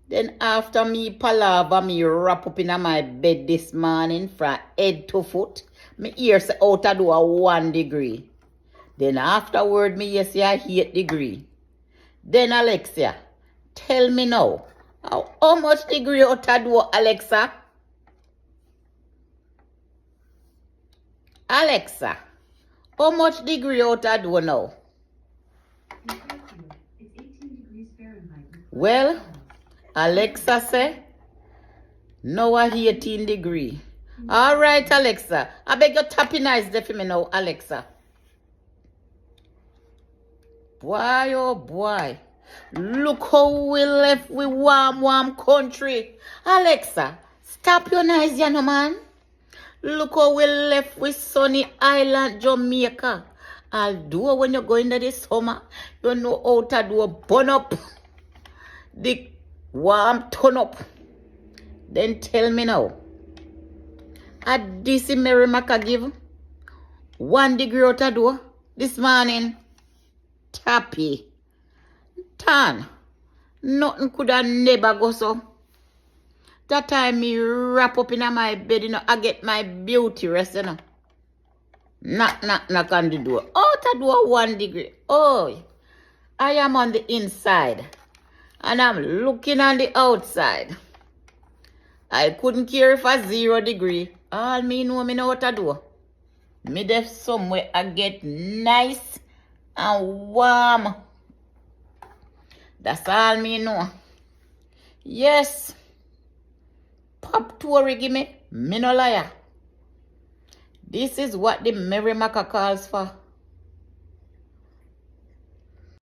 Then after me palaver, me wrap up in my bed this morning from head to foot. Me ear say out a door 1 degree. Then afterward me yes I 8 degree. Then Alexia, tell me now, how much degree out a door, Alexa? Alexa, how much degree out a door now? It's 18 degrees Fahrenheit. Well, Alexa say, now a 18 degree. All right, Alexa. I beg you tapping eyes there for me now, Alexa. Boy, oh boy. Look how we left we warm country. Alexa, stop your noise, you know, man. Look how we left with sunny island Jamaica. Although when you go into the summer, you know how to do a burn up. The warm turn up. Then tell me now. At this Mary Maca give 1 degree out a door this morning. Tappy. Tan. Nothing could have never go so. That time me wrap up in my bed, you know, I get my beauty rest, you know. Knock on the door. Out a door 1 degree. Oh, I am on the inside. And I'm looking on the outside. I couldn't care if a 0 degree. All me know what I do. Me def somewhere I get nice and warm. That's all me know. Yes. Pop Tory give me no liar. This is what the Mary Maca calls for.